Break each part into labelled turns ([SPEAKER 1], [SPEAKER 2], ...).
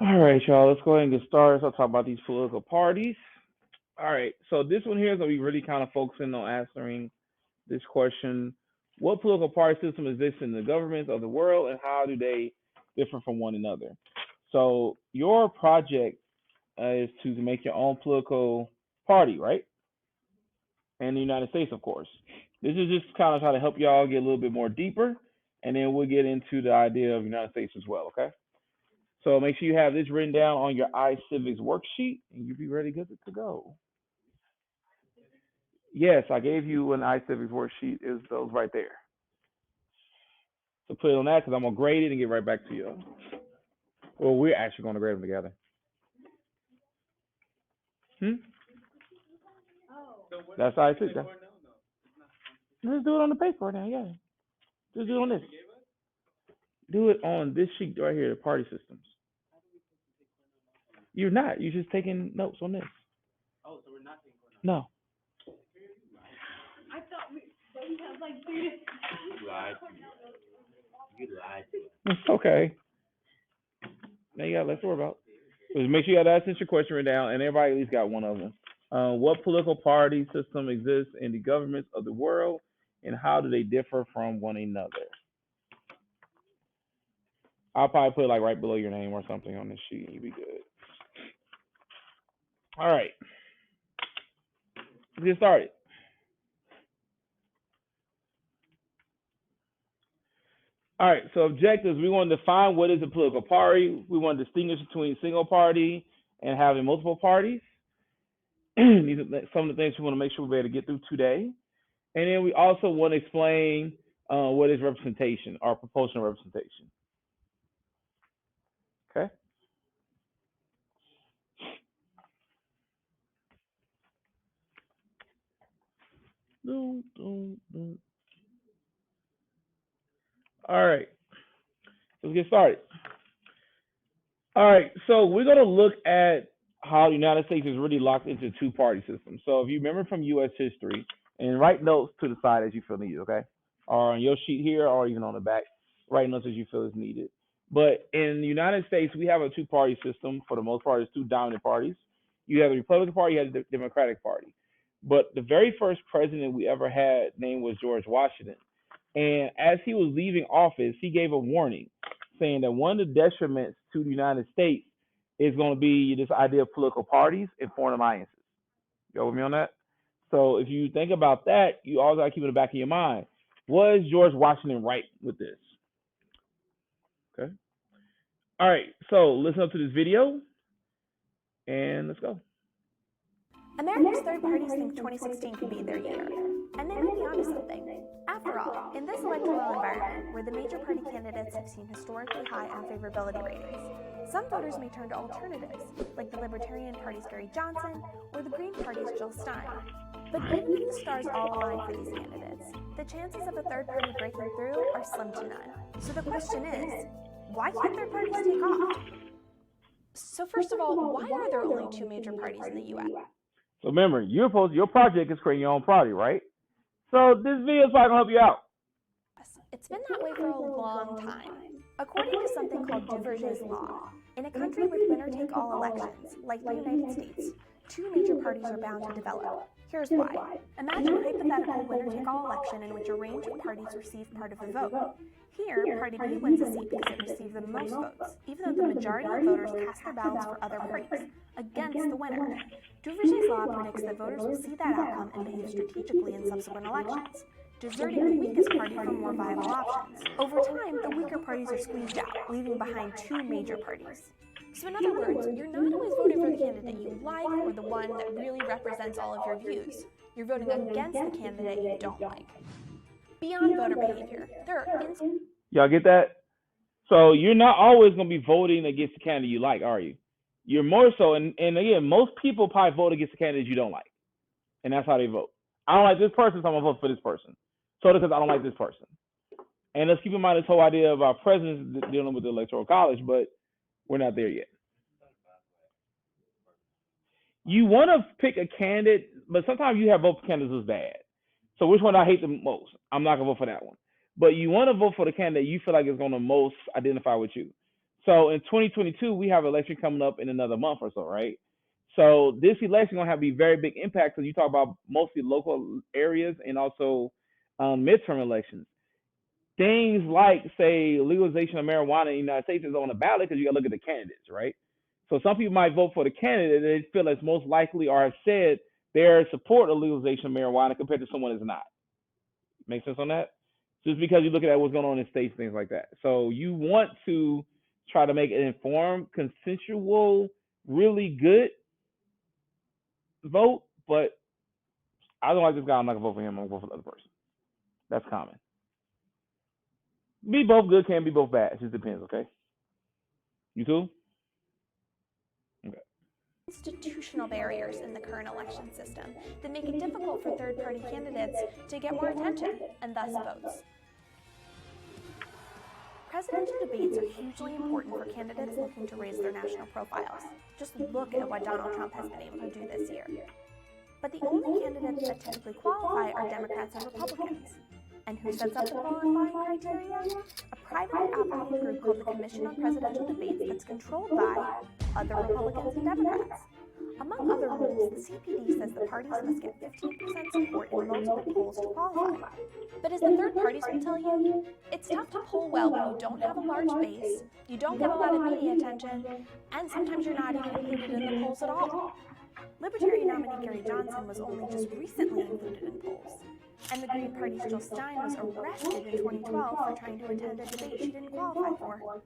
[SPEAKER 1] All right, y'all. Let's go ahead and get started. So I'll talk about these political parties. All right. So this one here is gonna be really kind of focusing on answering this question: what political party system exists in the governments of the world, and how do they differ from one another? So your project is to make your own political party, right? In the United States, of course. This is just kind of try to help y'all get a little bit more deeper, and then we'll get into the idea of the United States as well. Okay. So make sure you have this written down on your iCivics worksheet, and you'll be ready good to go. Yes, I gave you an iCivics worksheet. Is those right there? So put it on that because I'm gonna grade it and get right back to you. Well, we're actually gonna grade them together. Hmm? That's iCivics. Let's do it on the paper now. Yeah, just do it on this. Do it on this sheet right here, the party systems. You're not. You're just taking notes on this. No, it's okay. Now you got less to worry about. Just make sure you got that essential question written down, and everybody at least got one of them. What political party system exists in the governments of the world, and how do they differ from one another? I'll probably put it like right below your name or something on this sheet. You'll be good. All right, let's get started. All right, so objectives. We want to define what is a political party. We want to distinguish between single party and having multiple parties. These are some of the things we want to make sure we're able to get through today. And then we also want to explain what is representation or proportional representation. Okay. All right, let's get started. All right, so we're going to look at how the United States is really locked into two party systems. So if you remember from U.S. history, and write notes to the side as you feel needed, okay? Or on your sheet here, or even on the back, write notes as you feel is needed. But in the United States, we have a two party system. For the most part, it's two dominant parties. You have the Republican Party, you have the Democratic Party. But the very first president we ever had name was George Washington. And as he was leaving office, he gave a warning saying that one of the detriments to the United States is going to be this idea of political parties and foreign alliances. You with me on that? So if you think about that, you always got to keep in the back of your mind. Was George Washington right with this? Okay. All right. So listen up to this video and let's go.
[SPEAKER 2] America's third parties think 2016 could be their year, and they might be onto something. After all, in this electoral environment, where the major party candidates have seen historically high unfavorability ratings, some voters may turn to alternatives, like the Libertarian Party's Gary Johnson or the Green Party's Jill Stein. But even if the stars all align for these candidates, the chances of a third party breaking through are slim to none. So the question is, why can't third parties take off? So first of all, why are there only two major parties in the U.S.?
[SPEAKER 1] So remember, your project is creating your own party, right? So this video is probably gonna help you out.
[SPEAKER 2] It's been that way for a long time. According to something called Duverger's Law, in a country with winner-take-all elections, like the United States, two major parties are bound to develop. Here's why. Imagine a hypothetical winner-take-all election in which a range of parties receive part of the vote. Here, Party B wins a seat because it received the most votes, even though the majority of voters cast their ballots for other parties, against the winner. Duverger's law predicts that voters will see that outcome and behave strategically in subsequent elections, deserting the weakest party for more viable options. Over time, the weaker parties are squeezed out, leaving behind two major parties. So in other words, you're not always voting for the candidate you like or the one that really represents all of your views. You're voting against the candidate you don't like. Beyond voter behavior, there are
[SPEAKER 1] Y'all get that? So you're not always going to be voting against the candidate you like, are you? You're more so, and again, most people probably vote against the candidate you don't like, and that's how they vote. I don't like this person, so I'm going to vote for this person. So because I don't like this person. And let's keep in mind this whole idea of our presidents dealing with the electoral college, but we're not there yet. You want to pick a candidate, but sometimes you have both candidates who's bad. So which one I hate the most? I'm not going to vote for that one. But you want to vote for the candidate you feel like is going to most identify with you. So in 2022, we have an election coming up in another month or so, right? So this election gonna have a very big impact because you talk about mostly local areas and also midterm elections. Things like, say, legalization of marijuana in the United States is on the ballot because you got to look at the candidates, right? So some people might vote for the candidate they feel that's most likely or have said they're in support of legalization of marijuana compared to someone that's not. Make sense on that? Just because you look at what's going on in states, things like that. So you want to try to make an informed, consensual, really good vote, but I don't like this guy. I'm not gonna vote for him. I'm gonna vote for the other person. That's common. Be both good, can be both bad. It just depends. Okay. You cool? Okay.
[SPEAKER 2] Institutional barriers in the current election system that make it difficult for third-party candidates to get more attention and thus votes. Presidential debates are hugely important for candidates looking to raise their national profiles. Just look at what Donald Trump has been able to do this year. But the only candidates that typically qualify are Democrats and Republicans. And who sets up the qualifying criteria? A privately operated group called the Commission on Presidential Debates that's controlled by other Republicans and Democrats. Among other rules, the CPD says the parties must get 15% support in multiple polls to qualify. But as the third parties will tell you, it's tough to poll well when you don't have a large base, you don't get a lot of media attention, and sometimes you're not even included in the polls at all. Libertarian nominee Gary Johnson was only just recently included in polls. And the Green Party's Jill Stein was arrested in 2012 for trying to attend a debate she didn't qualify for.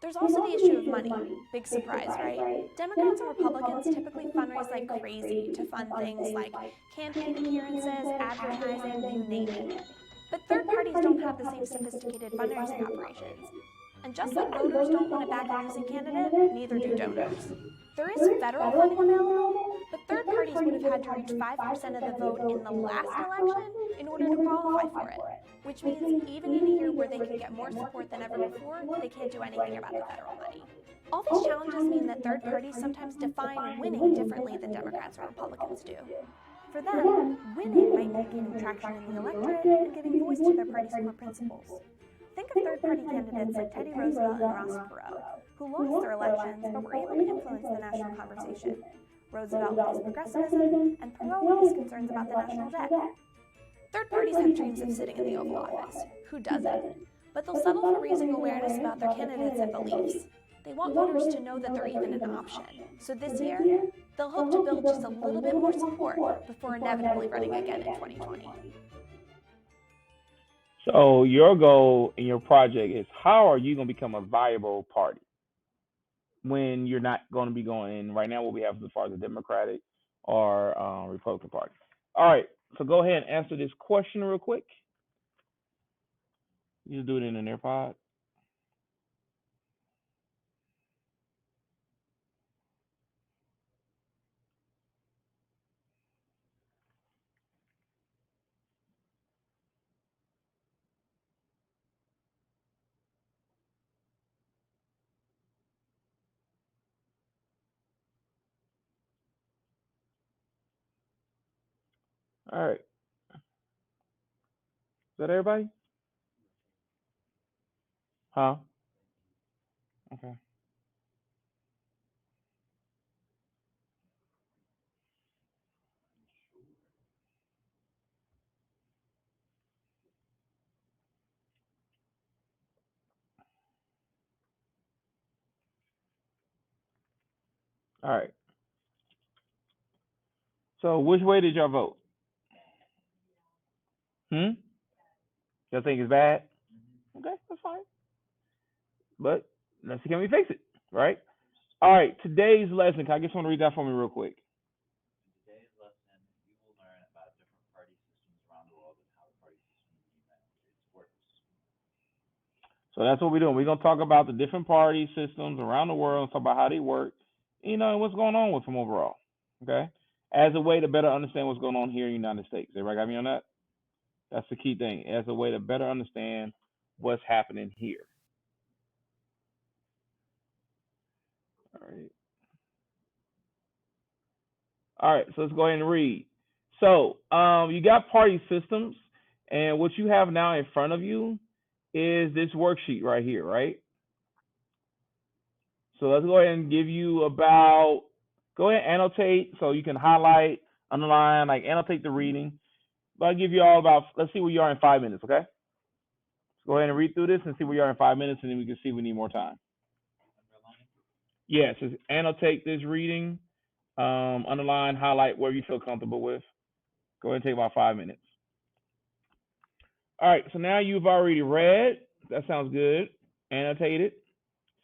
[SPEAKER 2] There's also the issue of money. Big surprise, right? Democrats and Republicans typically fundraise like crazy to fund things like campaign appearances, advertising, you name it. But third parties don't have the same sophisticated fundraising operations. And just like voters don't want to back a losing candidate, neither do donors. There is federal funding available, but third parties would have had to reach 5% of the vote in the last election in order to qualify for it, which means even in a year where they could get more support than ever before, they can't do anything about the federal money. All these challenges mean that third parties sometimes define winning differently than Democrats or Republicans do. For them, winning might mean gaining traction in the electorate and giving voice to their party's core principles. Think of third-party candidates like Teddy Roosevelt and Ross Perot, who lost their elections but were able to influence the national conversation. Roosevelt with his progressivism, and Perot with his concerns about the national debt. Third parties have dreams of sitting in the Oval Office. Who doesn't? But they'll settle for raising awareness about their candidates and beliefs. They want voters to know that they're even an option. So this year, they'll hope to build just a little bit more support before inevitably running again in 2020.
[SPEAKER 1] So your goal in your project is how are you going to become a viable party when you're not going to be going in right now what we have as far as the Democratic or Republican Party. All right, so go ahead and answer this question real quick. You just do it in an AirPod. All right. Is that everybody? Huh? Okay. All right. So which way did y'all vote? Y'all think it's bad? Okay, that's fine. But let's see, can we fix it? Right? All right, today's lesson, can I get someone to read that for me real quick?
[SPEAKER 3] Today's lesson, you will learn about different party systems around the world and how the party system in the United States works.
[SPEAKER 1] So that's what we're doing. We're going to talk about the different party systems around the world, talk about how they work, and what's going on with them overall, okay? As a way to better understand what's going on here in the United States. Everybody got me on that? That's the key thing, as a way to better understand what's happening here. All right. All right, so let's go ahead and read. So you got party systems, and what you have now in front of you is this worksheet right here, right? So let's go ahead and give you about, go ahead and annotate so you can highlight, underline, like annotate the reading. But I'll give you all about, let's see where you are in 5 minutes, okay? Go ahead and read through this and see where you are in 5 minutes, and then we can see if we need more time. Yes, yeah, so annotate this reading, underline, highlight where you feel comfortable with. Go ahead and take about 5 minutes. All right, so now you've already read. That sounds good. Annotated.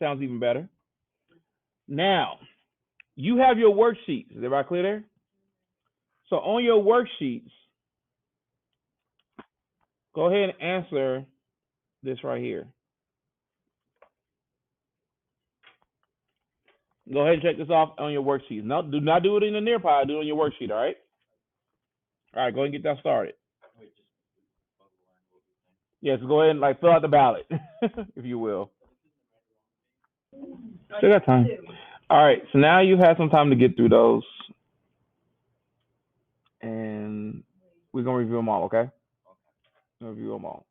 [SPEAKER 1] Sounds even better. Now, you have your worksheets. Is everybody clear there? So on your worksheets, go ahead and answer this right here. Go ahead and check this off on your worksheet. No, do not do it in the Nearpod. Do it on your worksheet, all right? All right, go ahead and get that started. Yes, go ahead and like fill out the ballot, if you will. Still got time. All right, so now you have some time to get through those. And we're going to review them all, okay? Review them all.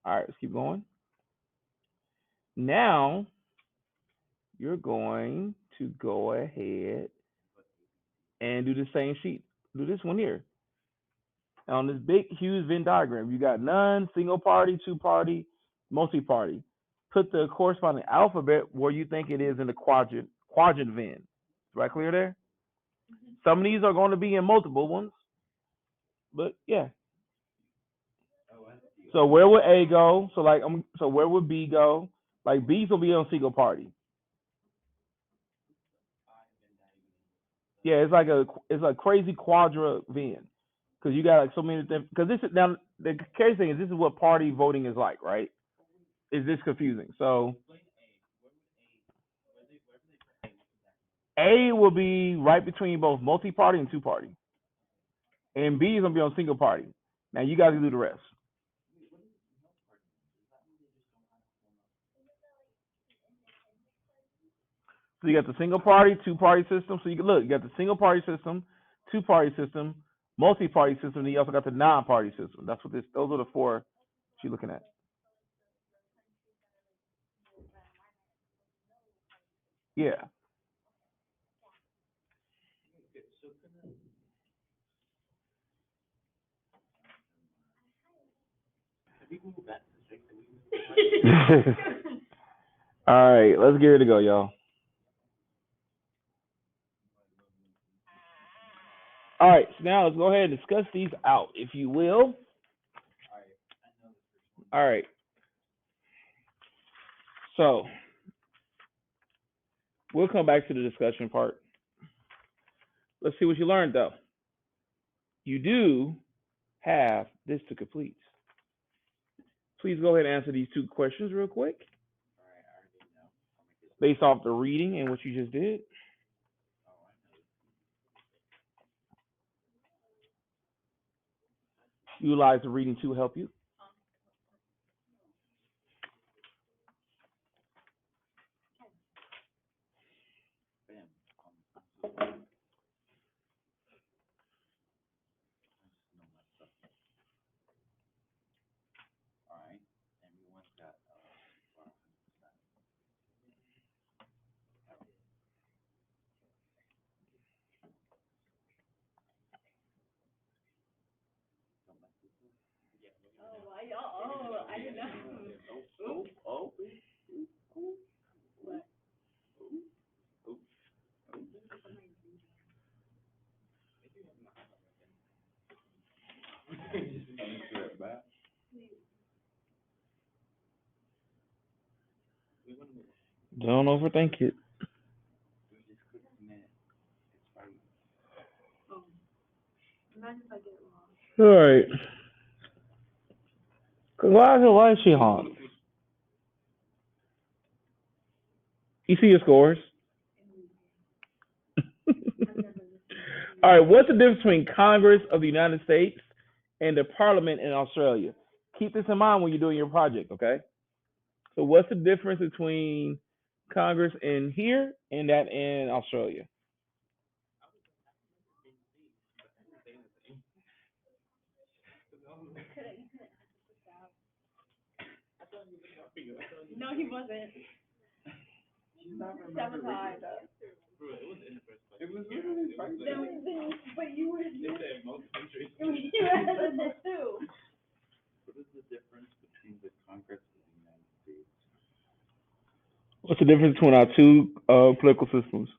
[SPEAKER 1] All right, let's keep going. Now, you're going to go ahead and do the same sheet. Do this one here. On this big, huge Venn diagram, you got none, single party, two party, multi-party. Put the corresponding alphabet where you think it is in the quadrant Venn. Right clear there? Some of these are going to be in multiple ones, but yeah. So where would A go? So like, so where would B go? Like B's will be on single party. Yeah, it's like a crazy quadra Venn because you got like so many things. Because this is now the crazy thing is this is what party voting is like, right? Is this confusing? So A will be right between both multi-party and two-party, and B is gonna be on single party. Now you guys can do the rest. So you got the single party, two-party system. So you can look, you got the single party system, two-party system, multi-party system, and you also got the non-party system. That's what this. Those are the four you're looking at. Yeah. All right, let's get ready to go, y'all. All right, so now let's go ahead and discuss these out, if you will. All right. So we'll come back to the discussion part. Let's see what you learned, though. You do have this to complete. Please go ahead and answer these two questions real quick. Based off the reading and what you just did. Utilize the reading to help you.
[SPEAKER 4] I didn't know.
[SPEAKER 1] Don't overthink it. All right. Why is she hot? You see your scores? All right. What's the difference between Congress of the United States and the Parliament in Australia? Keep this in mind when you're doing your project, okay? So what's the difference between Congress in here and that in Australia?
[SPEAKER 4] No, he wasn't. Sabotage.
[SPEAKER 3] It was literally right there.
[SPEAKER 4] But you were.
[SPEAKER 3] They said most countries.
[SPEAKER 4] You were the two.
[SPEAKER 3] What is the difference between the Congress of the United States?
[SPEAKER 1] What's the difference between our two political systems?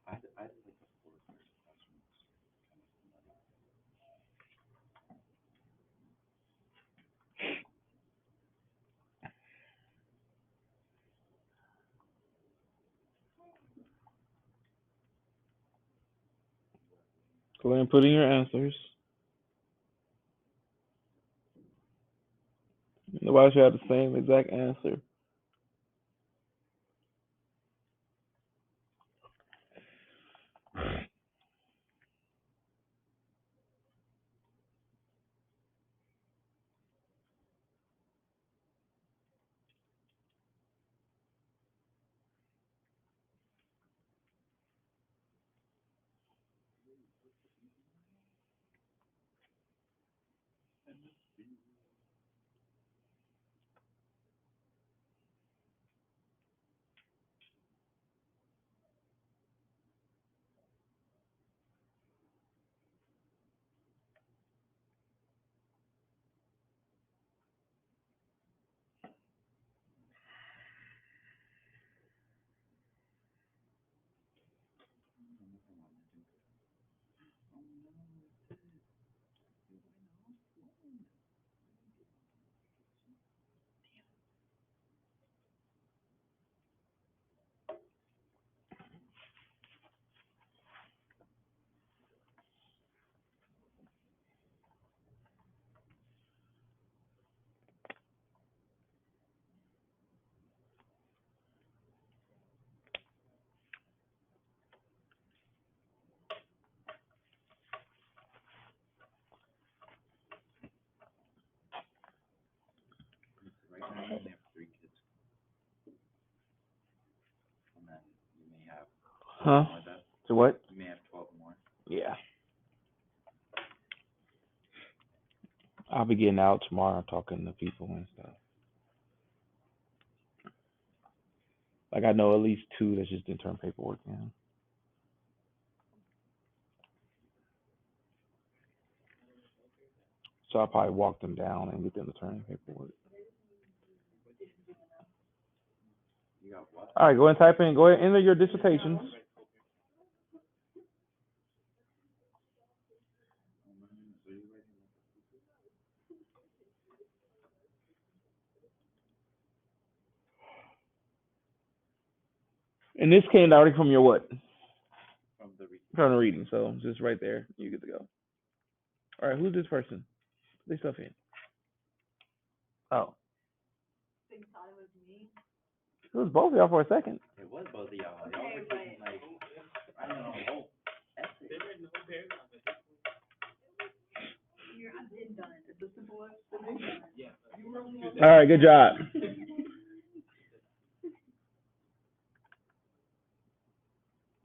[SPEAKER 3] I like the fourth person question.
[SPEAKER 1] Go ahead and put in your answers. Nobody should have the same exact answer.
[SPEAKER 3] Right now you only have 3 kids. And then you may have
[SPEAKER 1] Huh?
[SPEAKER 3] more than
[SPEAKER 1] So what?
[SPEAKER 3] you may have 12 more.
[SPEAKER 1] Yeah. I'll be getting out tomorrow talking to people and stuff. Like I know at least 2 that just didn't turn paperwork in. So I'll probably walk them down and get them to turn in paperwork.
[SPEAKER 3] You got what?
[SPEAKER 1] All right, go ahead and type in. Go ahead and enter your dissertations.
[SPEAKER 3] So you ready?
[SPEAKER 1] And this came directly from your what?
[SPEAKER 3] From the
[SPEAKER 1] From the reading. So just right there, you get to go. All right, who's this person? Put their stuff in. Oh,
[SPEAKER 4] They thought it was me.
[SPEAKER 1] it was both of y'all for a second.
[SPEAKER 3] It was both of y'all. Y'all
[SPEAKER 4] Okay,
[SPEAKER 3] were
[SPEAKER 4] but.
[SPEAKER 3] taking like, I don't know, whole essay.
[SPEAKER 4] I've been done. It's a simple explanation. Yeah.
[SPEAKER 1] All right, good job.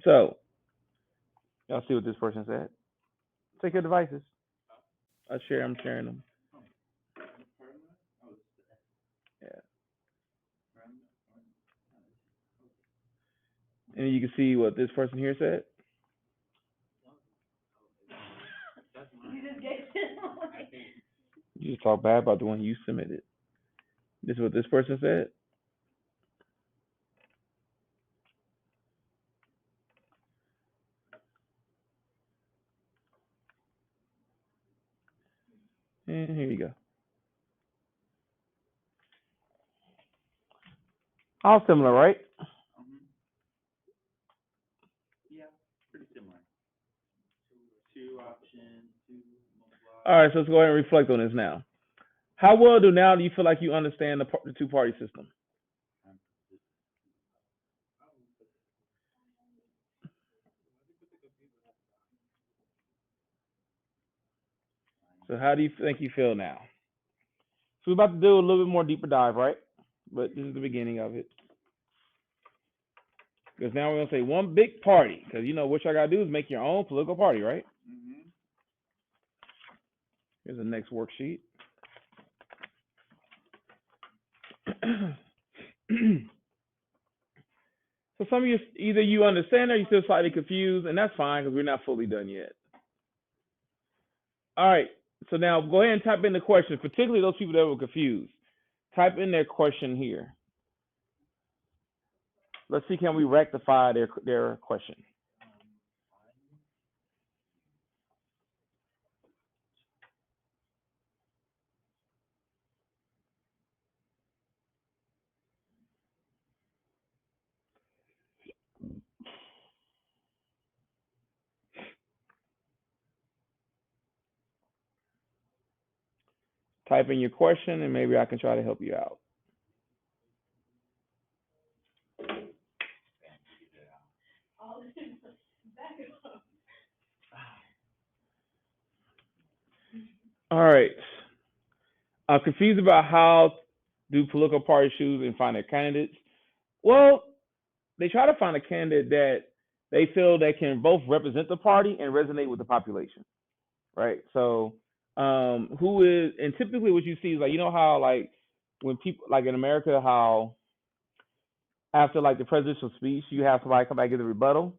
[SPEAKER 1] So, y'all see what this person said? Take your devices. I'm sharing them. Yeah. And you can see what this person here said.
[SPEAKER 4] You just gave it away.
[SPEAKER 1] You just talk bad about the one you submitted. This is what this person said. And here you go. All similar, right?
[SPEAKER 3] Two option, two multiply.
[SPEAKER 1] All right, so let's go ahead and reflect on this now. How well do you feel like you understand the two-party system? So how do you think you feel now? So we're about to do a little bit more deeper dive, right? But this is the beginning of it. Because now we're gonna say one big party. Because you know what y'all gotta do is make your own political party, right?
[SPEAKER 3] Mm-hmm.
[SPEAKER 1] Here's the next worksheet. So some of you, either you understand or you're still slightly confused, and that's fine because we're not fully done yet. All right, so now go ahead and type in the question, particularly those people that were confused. Type in their question here. Let's see, can we rectify their question? Type in your question, and maybe I can try to help you out. All right. I'm confused about how do political parties choose and find their candidates. Well, they try to find a candidate that they feel they can both represent the party and resonate with the population, right? So, who is, and typically what you see is like, you know how like when people, like in America, how after like the presidential speech, you have somebody come back and give a rebuttal.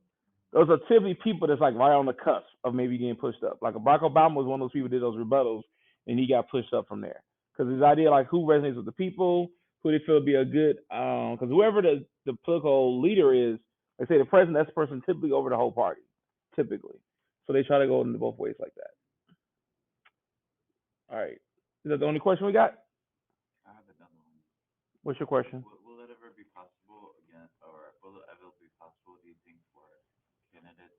[SPEAKER 1] Those are typically people that's like right on the cusp of maybe getting pushed up. Like Barack Obama was one of those people who did those rebuttals, and he got pushed up from there. Because his idea, like who resonates with the people, who they feel be a good, because whoever the political leader is, they say the president, that's the person typically over the whole party, typically. So they try to go into both ways like that. All right. Is that the only question we got?
[SPEAKER 3] I have another one.
[SPEAKER 1] What's your question?
[SPEAKER 3] Will it ever be possible again, or will it ever be possible, do you think, for candidates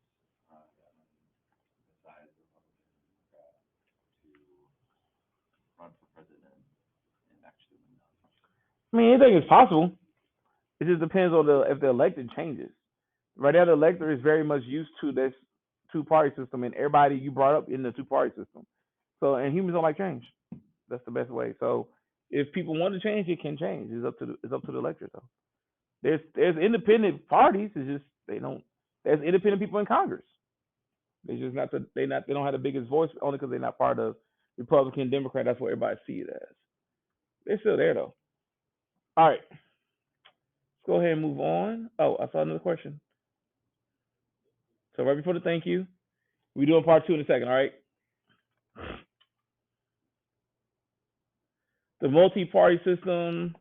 [SPEAKER 3] besides Republican and Democrat to run for president and actually win the election?
[SPEAKER 1] I mean, anything is possible. It just depends on if the elected changes. Right now, the elector is very much used to this two-party system, and everybody you brought up in the two-party system. So, and humans don't like change. That's the best way. So, if people want to change, it can change. It's up to the electorate, though. There's independent parties. It's just they don't. There's independent people in Congress. They just they don't have the biggest voice only because they're not part of Republican, Democrat. That's what everybody sees it as. They're still there though. All right. Let's go ahead and move on. Oh, I saw another question. So right before the thank you, we're doing part 2 in a second. All right. The multi-party system,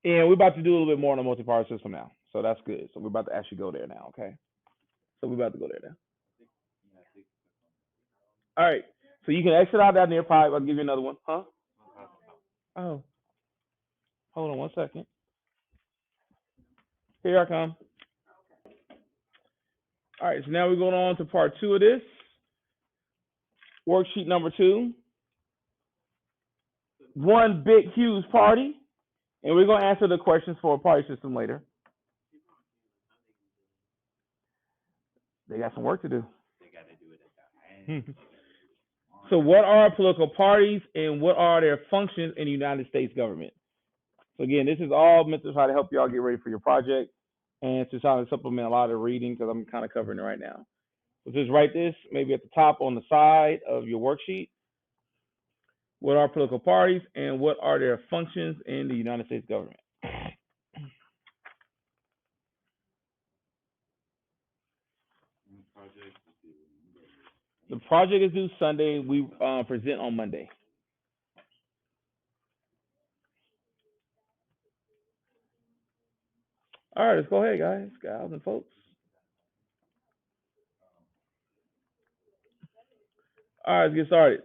[SPEAKER 1] and we're about to do a little bit more on the multi-party system now. So that's good. So we're about to actually go there now. Okay. So we're about to go there now. All right. So you can exit out that near pipe. I'll give you another one. Huh? Oh. Hold on one second. Here I come. All right. So now we're going on to part 2 of this. Worksheet number 2. One big, huge party. And we're going to answer the questions for a party system later. They got some work to do.
[SPEAKER 3] They got to do it at their hands.
[SPEAKER 1] So what are political parties and what are their functions in the United States government? So again, this is all meant to try to help y'all get ready for your project and to try to supplement a lot of reading because I'm kind of covering it right now. So just write this maybe at the top on the side of your worksheet. What are political parties and what are their functions in the United States government? The project is due Sunday. We present on Monday. All right, let's go ahead, guys, gals, and folks. All right, let's get started.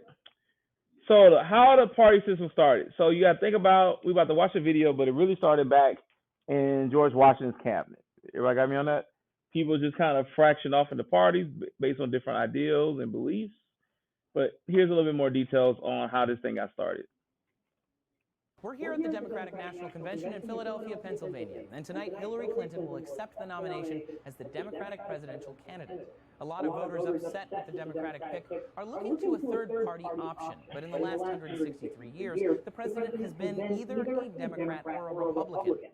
[SPEAKER 1] So how the party system started. So you got to think about, we're about to watch a video, but it really started back in George Washington's cabinet. Everybody got me on that? People just kind of fraction off into parties based on different ideals and beliefs. But here's a little bit more details on how this thing got started.
[SPEAKER 5] We're here at the Democratic National Convention in Philadelphia, Pennsylvania, and tonight Hillary Clinton will accept the nomination as the Democratic presidential candidate. A lot of voters upset with the Democratic pick are looking to a third-party option, but in the last 163 years, the president has been either a Democrat or a Republican.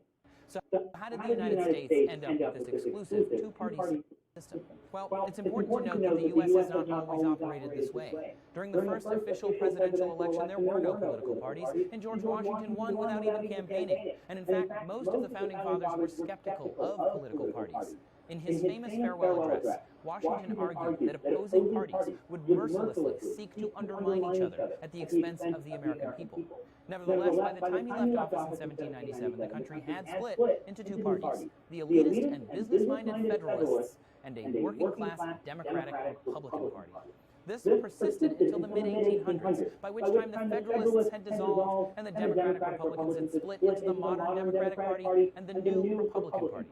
[SPEAKER 5] So how did the United States end up with this exclusive two-party system? Well, it's important to note that the U.S. has not always operated this way. During the first official presidential election, there were no political parties, and George Washington won without even campaigning. And in fact, most of the founding fathers were skeptical of political parties. In his famous farewell address, Washington argued that opposing parties would mercilessly seek to undermine each other at the expense of the American people. Nevertheless, by the time he left office in 1797, the country had split into two parties, the elitist and business-minded Federalists, and a working-class Democratic Republican Party. This persisted until the mid-1800s, by which time the Federalists had dissolved and the Democratic Republicans had split into the modern Democratic Party and the new Republican Party.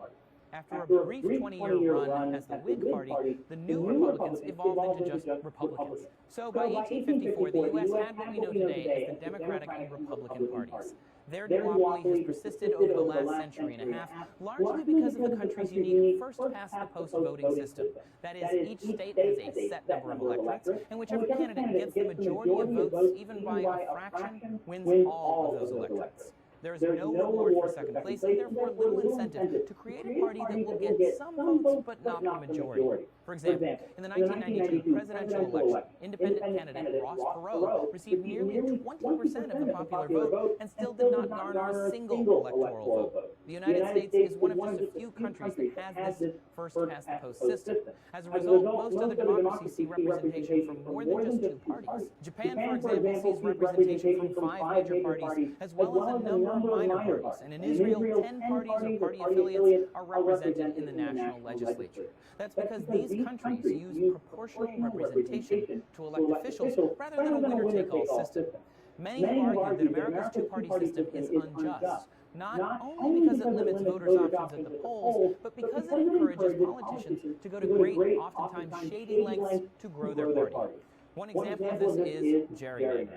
[SPEAKER 5] After a brief 20-year run as the Whig Party, the new Republicans evolved into just Republicans. So by 1854, the U.S. had what we know today as the Democratic and Republican parties. Their duopoly has persisted over the last century and a half, largely because of the country's unique first-past-the-post voting system. That is, each state has a set number of electorates, and whichever candidate gets the majority of votes, even by a fraction, wins all of those electorates. There is no reward for second place, and therefore little incentive to create a party that will get some votes but not the majority. For example, in the 1992 presidential election, independent candidate Ross Perot received nearly 20% of the popular vote and still did not garner a single electoral vote. The United States is one of just a few countries that has this first-past-the-post system. As a result, most other democracies see representation from more than just two parties. Japan, for example, sees representation from 5 major parties as well as a number of minor parties. And in Israel, 10 parties or party affiliates are represented in the national legislature. That's because these countries use proportional representation to elect officials rather than a winner-take-all system. Many have argued that America's two-party system is unjust, not only because it limits voters' options at the polls, but because it encourages politicians to go to great, oftentimes shady lengths to grow their party. One example of this is gerrymandering.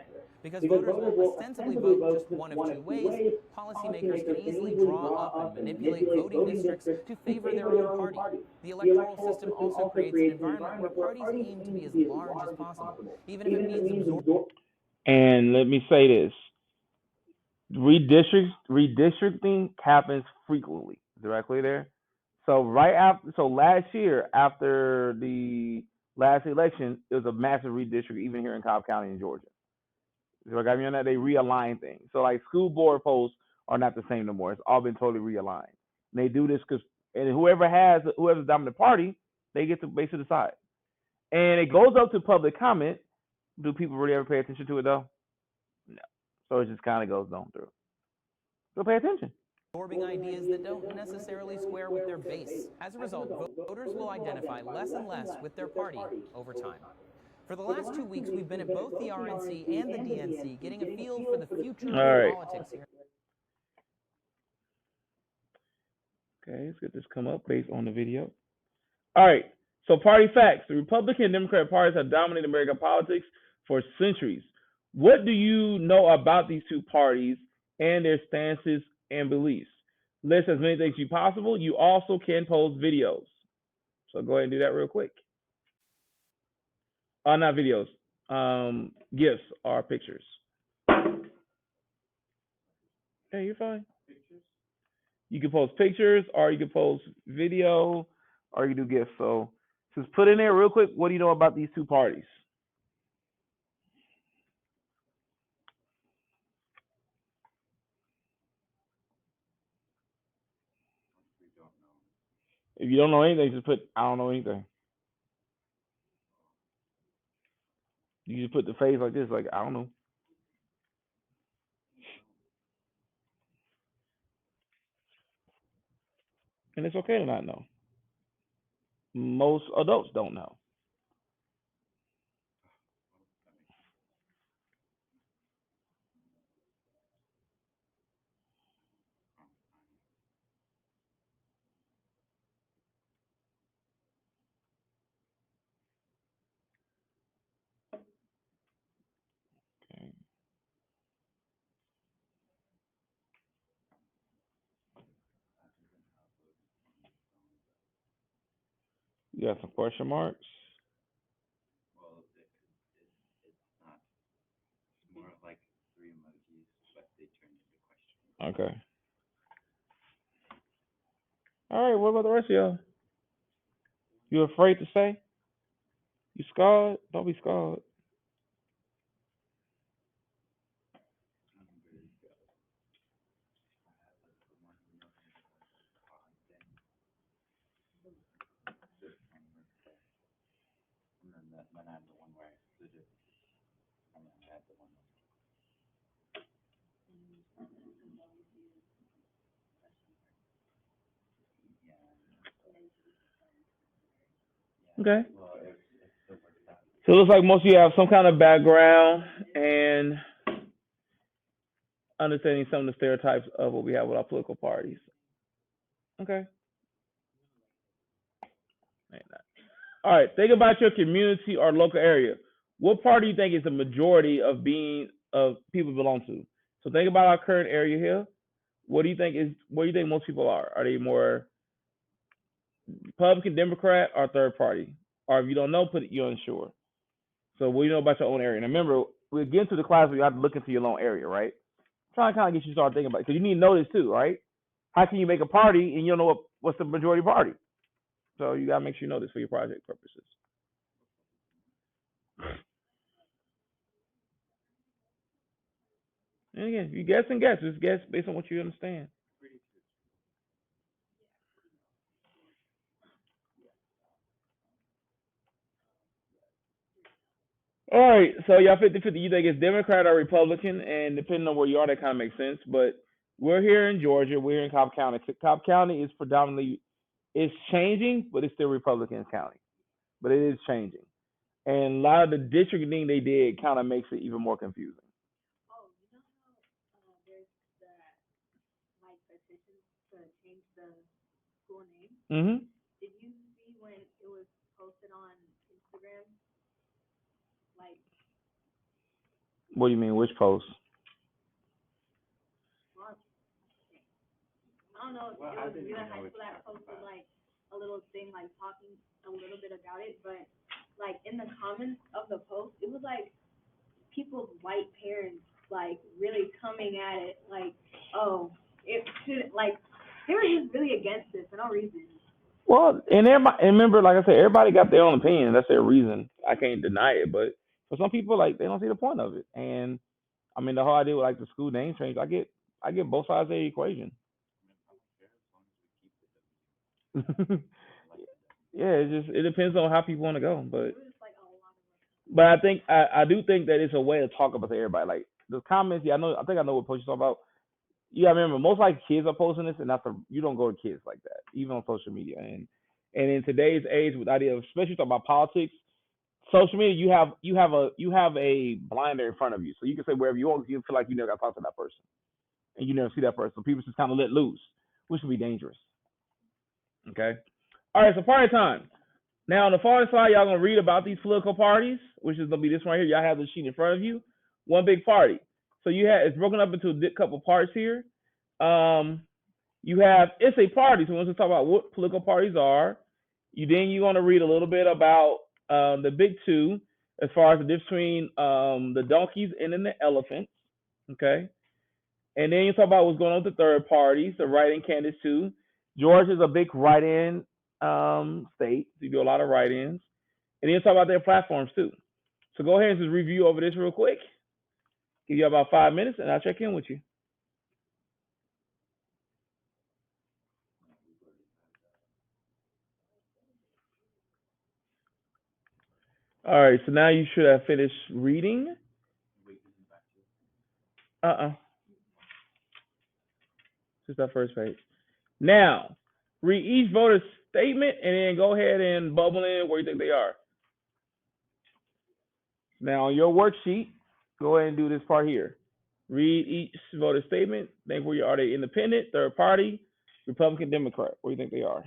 [SPEAKER 5] Because voters will ostensibly vote just one of two ways, policymakers can easily draw up and manipulate voting districts to favor their own party. The electoral system also creates an environment where parties aim to be as large as possible, even if it means absorbing.
[SPEAKER 1] And let me say this. Redistricting happens frequently, directly there. So last year, after the last election, it was a massive redistricting, even here in Cobb County in Georgia. So I got me on that. They realign things. So like school board posts are not the same no more. It's all been totally realigned. And they do this because whoever's the dominant party, they get to basically decide. And it goes up to public comment. Do people really ever pay attention to it though? No. So it just kind of goes on through. So pay attention.
[SPEAKER 5] Absorbing ideas that don't necessarily square with their base. As a result, voters will identify less and less with their party over time. For the last 2 weeks, we've been at both the RNC and the DNC, getting a feel for the future of politics here.
[SPEAKER 1] Okay, let's get this come up based on the video. All right, so party facts. The Republican and Democratic parties have dominated American politics for centuries. What do you know about these two parties and their stances and beliefs? List as many things as possible. You also can post videos. So go ahead and do that real quick. Not videos, GIFs or pictures. Hey, you're fine. You can post pictures, or you can post video, or you can do GIFs. So just put in there real quick, what do you know about these two parties? If you don't know anything, just put, I don't know anything. You just put the face like this, like, I don't know. And it's okay to not know. Most adults don't know. You got some question marks.
[SPEAKER 3] Well, it's not. It's more of like three emojis, but they turn into questions.
[SPEAKER 1] Okay. All right. What about the rest of y'all? You afraid to say? You scarred? Don't be scarred.
[SPEAKER 3] And then I have the one where I split it, and then I have the one.
[SPEAKER 1] Okay.
[SPEAKER 3] Well, it still works out.
[SPEAKER 1] So it looks like most of you have some kind of background and understanding some of the stereotypes of what we have with our political parties. Okay. All right. Think about your community or local area. What party do you think is the majority of people belong to? So think about our current area here. What do you think most people are? Are they more Republican, Democrat, or third party? Or if you don't know, you're unsure. So what do you know about your own area? And remember, we're getting to the class where you have to look into your own area, right? Try and kind of get you started thinking about it. Because you need to know this too, right? How can you make a party and you don't know what's the majority party? So you gotta make sure you know this for your project purposes. And again, you guess and guess. Just guess based on what you understand. All right, so y'all 50-50. You think it's Democrat or Republican, and depending on where you are, that kind of makes sense. But we're here in Georgia. We're in Cobb County. Cobb County is predominantly, it's changing, but it's still Republican County. But it is changing. And a lot of the districting they did kind of makes it even more confusing.
[SPEAKER 4] Oh, you know how there's that like petition to change the school name?
[SPEAKER 1] Mm-hmm.
[SPEAKER 4] Did you see when it was posted on Instagram? Like,
[SPEAKER 1] What do you mean? Which post?
[SPEAKER 4] well, I don't know if
[SPEAKER 3] Well,
[SPEAKER 4] it
[SPEAKER 3] I
[SPEAKER 4] was
[SPEAKER 3] didn't
[SPEAKER 4] you that
[SPEAKER 3] know what
[SPEAKER 4] that
[SPEAKER 3] you're talking
[SPEAKER 4] posted
[SPEAKER 3] about.
[SPEAKER 4] like a little thing like talking a little bit about it, but like in the comments of the post, it was like people's white parents like really coming at it like, oh, it should like they were just really against it for no reason.
[SPEAKER 1] Well, and remember, like I said, everybody got their own opinion. That's their reason. I can't deny it. But for some people, like they don't see the point of it. And I mean, the whole idea with like the school name change, I get both sides of the equation. Yeah, it depends on how people want to go. But
[SPEAKER 4] It was just like a lot of
[SPEAKER 1] I do think that it's a way to talk about to everybody. Like the comments, yeah, I think I know what post you're talking about. You gotta remember, most like kids are posting this, and you don't go to kids like that, even on social media. And in today's age, with the idea of especially talking about politics, social media, you have a blinder in front of you, so you can say wherever you want. You feel like you never got to talk to that person, and you never see that person. So people just kind of let loose, which can be dangerous. Okay. All right. So party time. Now on the far side, y'all gonna read about these political parties, which is gonna be this one right here. Y'all have the sheet in front of you. One big party. So it's broken up into a couple parts here. You have it's a party. So once we talk about what political parties are, you're gonna read a little bit about the big two as far as the difference between the donkeys and then the elephants. Okay. And then you talk about what's going on with the third parties, the write-in candidates too. Georgia's a big write-in state. So you do a lot of write-ins. And then you talk about their platforms too. So go ahead and just review over this real quick. Give you about 5 minutes and I'll check in with you. All right, so now you should have finished reading. Just that first page. Now, read each voter's statement and then go ahead and bubble in where you think they are. Now, on your worksheet, go ahead and do this part here. Read each voter statement. Think where you are. They independent, third party, Republican, Democrat. Where do you think they are?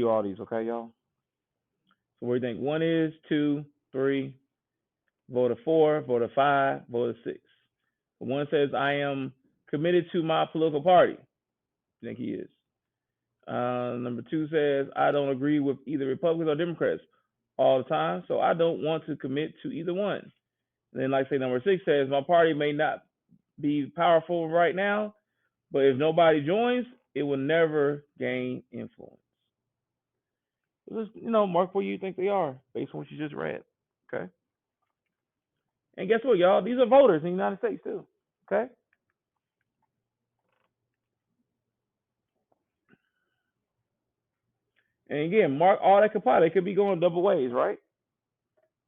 [SPEAKER 1] you all these, okay, y'all? So what do you think? One is, two, three, vote of four, vote of five, vote of six. One says, I am committed to my political party. You think he is? Number two says, I don't agree with either Republicans or Democrats all the time, so I don't want to commit to either one. And then, like say, number six says, my party may not be powerful right now, but if nobody joins, it will never gain influence. Just, mark where you think they are based on what you just read. Okay. And guess what, y'all? These are voters in the United States too. Okay. And again, mark all that could apply. They could be going double ways, right?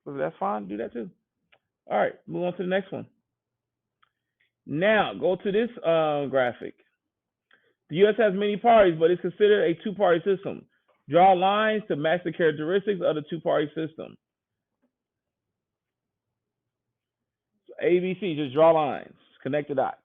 [SPEAKER 1] So that's fine. Do that too. All right. Move on to the next one. Now go to this graphic. The U.S. has many parties, but it's considered a two-party system. Draw lines to match the characteristics of the two-party system. So ABC, just draw lines, connect the dots.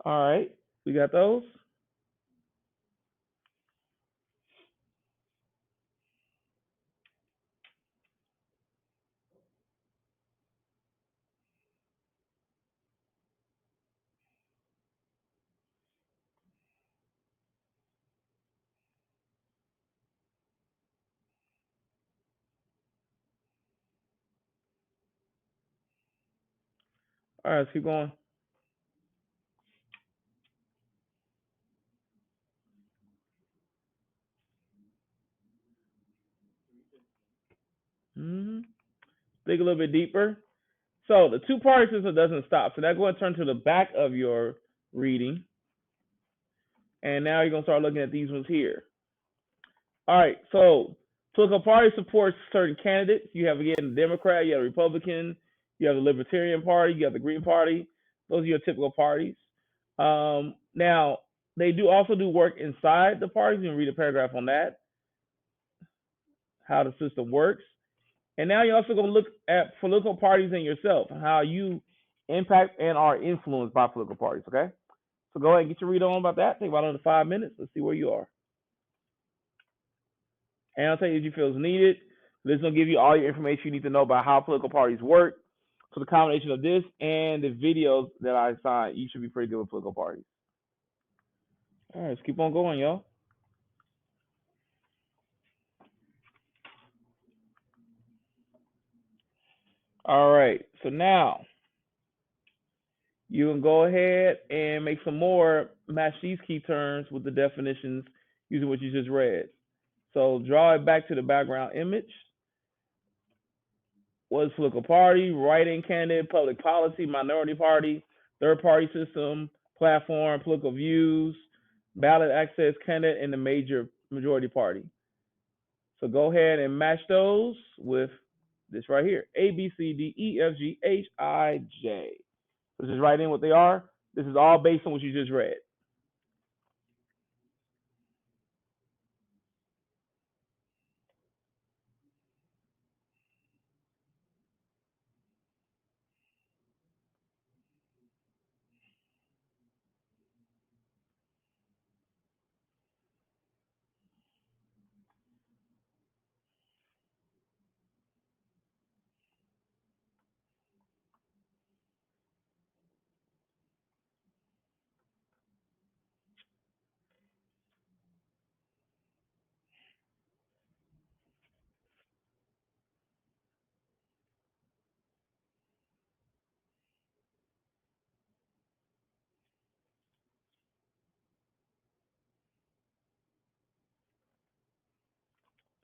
[SPEAKER 1] All right, we got those. All right, let's keep going. Dig a little bit deeper. So the two-party system doesn't stop. So now go and turn to the back of your reading. And now you're going to start looking at these ones here. All right, so political party supports certain candidates. You have, again, the Democrat, you have the Republican, you have the Libertarian Party, you have the Green Party. Those are your typical parties. Now, they do also do work inside the parties. You can read a paragraph on that, how the system works. And now you're also going to look at political parties and yourself, how you impact and are influenced by political parties, okay? So go ahead and get your read on about that. Take about another 5 minutes. Let's see where you are. And I'll tell you if you feel is needed. This is going to give you all your information you need to know about how political parties work. So the combination of this and the videos that I assigned, you should be pretty good with political parties. All right, let's keep on going, y'all. All right, so now you can go ahead and make some more, match these key terms with the definitions using what you just read. So draw it back to the background image. What is political party? Write-in candidate, public policy, minority party, third-party system, platform, political views, ballot access candidate, and the majority party. So go ahead and match those with this right here. A, B, C, D, E, F, G, H, I, J. So just write in what they are. This is all based on what you just read.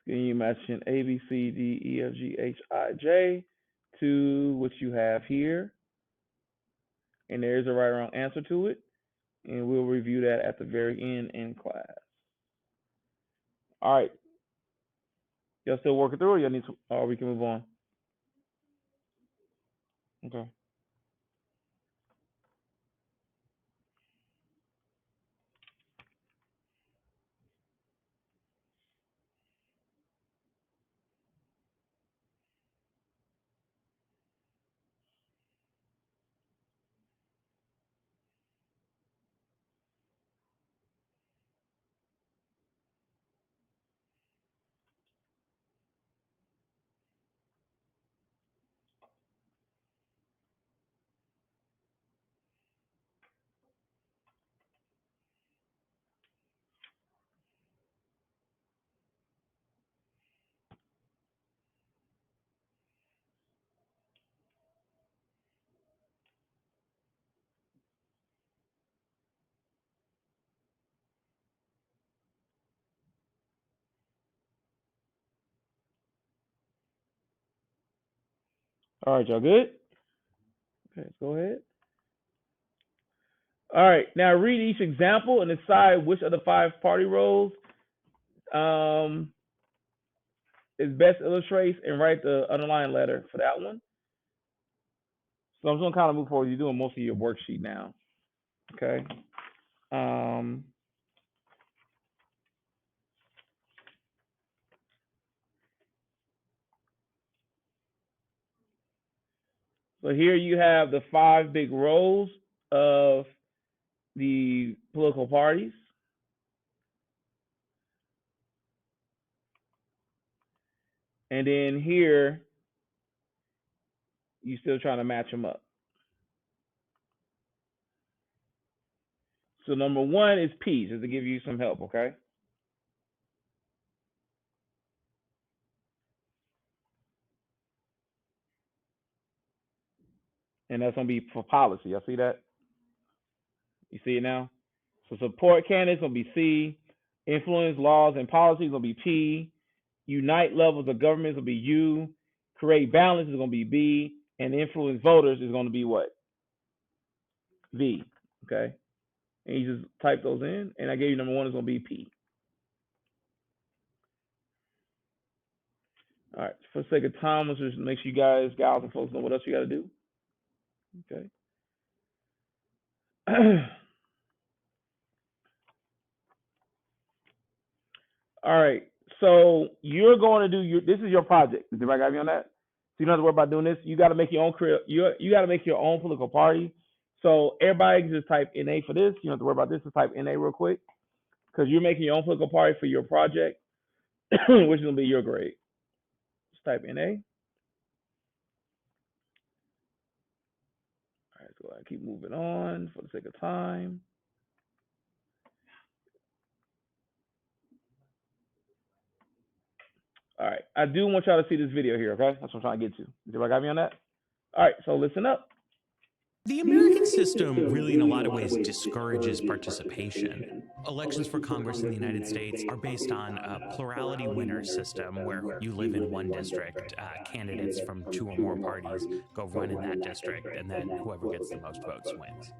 [SPEAKER 1] Can you matching A, B, C, D, E, F, G, H, I, J to what you have here. And there's a right or wrong answer to it. And we'll review that at the very end in class. All right. Y'all still working through, or y'all need to, or we can move on? Okay. All right, y'all good? Okay, let's go ahead. All right, now read each example and decide which of the 5 party roles is best illustrates, and write the underlying letter for that one. So I'm just gonna kind of move forward. You're doing most of your worksheet now. Okay. So here you have the 5 big roles of the political parties. And then here, you're still trying to match them up. So number 1 is P, just to give you some help, okay? And that's gonna be for policy. Y'all see that? You see it now? So support candidates gonna be C. Influence laws and policies gonna be P. Unite levels of government will be U. Create balance is gonna be B. And influence voters is gonna be what? V. Okay. And you just type those in, and I gave you number 1 is gonna be P. All right. For the sake of time, let's just make sure you guys, gals and folks, know what else you got to do. Okay. All right. So you're going to do this is your project. Did I got me on that? So you don't have to worry about doing this. You got to make your own career. You got to make your own political party. So everybody can just type NA for this. You don't have to worry about this. Just type NA real quick, because you're making your own political party for your project, which is going to be your grade. Just type NA. All right. So I keep moving on for the sake of time. All right, I do want y'all to see this video here, okay? That's what I'm trying to get to. Did I got me on that? All right, so listen up.
[SPEAKER 6] The American system really, in a lot of ways, discourages participation. Elections for Congress in the United States are based on a plurality winner system where you live in one district, candidates from 2 or more parties go run in that district, and then whoever gets the most votes wins.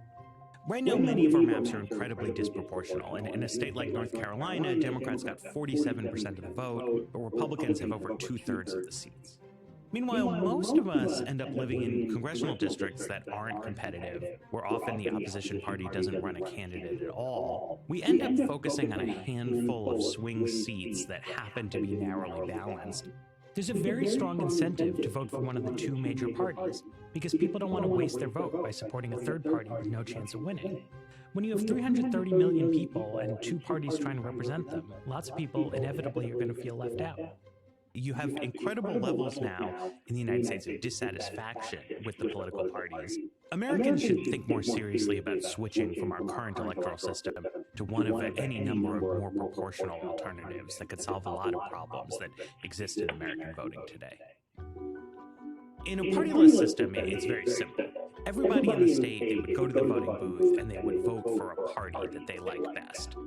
[SPEAKER 6] Right now, many of our maps are incredibly disproportional. And in a state like North Carolina, Democrats got 47% of the vote, but Republicans have over 2/3 of the seats. Meanwhile, most of us end up living in congressional districts that aren't competitive, where often the opposition party doesn't run a candidate at all. We end up focusing on a handful of swing seats that happen to be narrowly balanced. There's a very strong incentive to vote for one of the 2 major parties, because people don't want to waste their vote by supporting a third party with no chance of winning. When you have 330 million people and 2 parties trying to represent them, lots of people inevitably are going to feel left out. You have incredible levels now in the United States of dissatisfaction with the political parties. Americans should think more seriously about switching from our current electoral system to one of any number of more proportional alternatives that could solve a lot of problems that exist in American voting today. In a partyless system, it's very simple. Everybody in the state, they would go to the voting booth and they would vote for a party that they liked best.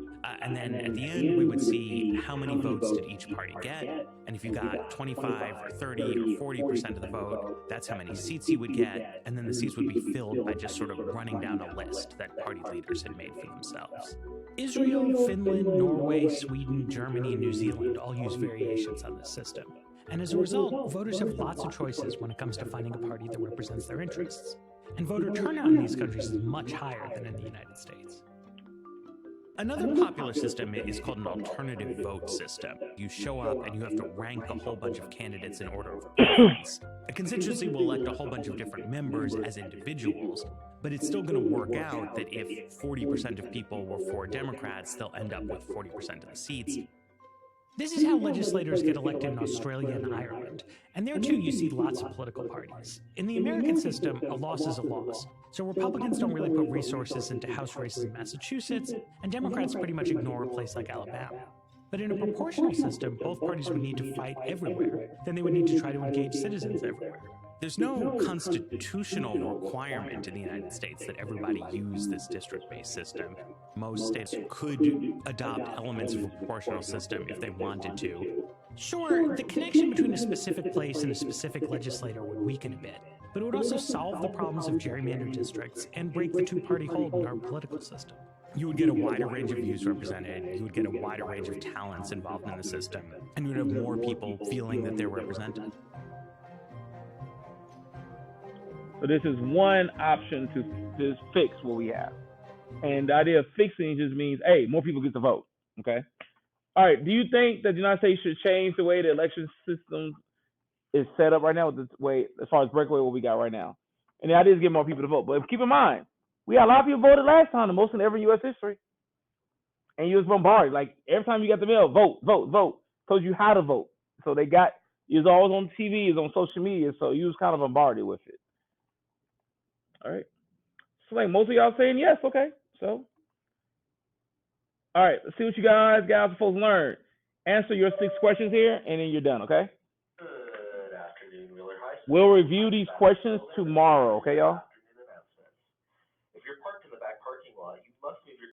[SPEAKER 6] And then at the end, we would see how many votes did each party get. And if you got 25 or 30 or 40% of the vote, that's how many seats you would get. And then the seats would be filled by just sort of running down a list that party leaders had made for themselves. Israel, Finland, Norway, Sweden, Germany, and New Zealand all use variations on this system. And as a result, voters have lots of choices when it comes to finding a party that represents their interests. And voter turnout in these countries is much higher than in the United States. Another popular system is called an alternative vote system. You show up and you have to rank a whole bunch of candidates in order of preference. A constituency will elect a whole bunch of different members as individuals, but it's still going to work out that if 40% of people were for Democrats, they'll end up with 40% of the seats. This is how legislators get elected in Australia and Ireland, and there too you see lots of political parties. In the American system, a loss is a loss, so Republicans don't really put resources into House races in Massachusetts, and Democrats pretty much ignore a place like Alabama. But in a proportional system, both parties would need to fight everywhere, then they would need to try to engage citizens everywhere. There's no constitutional requirement in the United States that everybody use this district-based system. Most states could adopt elements of a proportional system if they wanted to. Sure, the connection between a specific place and a specific legislator would weaken a bit, but it would also solve the problems of gerrymandered districts and break the two-party hold in our political system. You would get a wider range of views represented, you would get a wider range of talents involved in the system, and you would have more people feeling that they're represented.
[SPEAKER 1] So this is one option to just fix what we have. And the idea of fixing just means, hey, more people get to vote, okay? All right, do you think that the United States should change the way the election system is set up right now with the way, as far as breakaway what we got right now? And the idea is to get more people to vote. But keep in mind, we had a lot of people voted last time, the most in ever U.S. history. And you was bombarded. Like, every time you got the mail, vote, vote, vote. Told you how to vote. So they got, you was always on TV, you was on social media, so you was kind of bombarded with it. All right. So like most of y'all saying yes, okay. So, all right, let's see what you guys are supposed to learn. Answer your 6 questions here, and then you're done, okay?
[SPEAKER 7] Good afternoon, Wheeler High School.
[SPEAKER 1] We'll review these questions tomorrow, okay, y'all?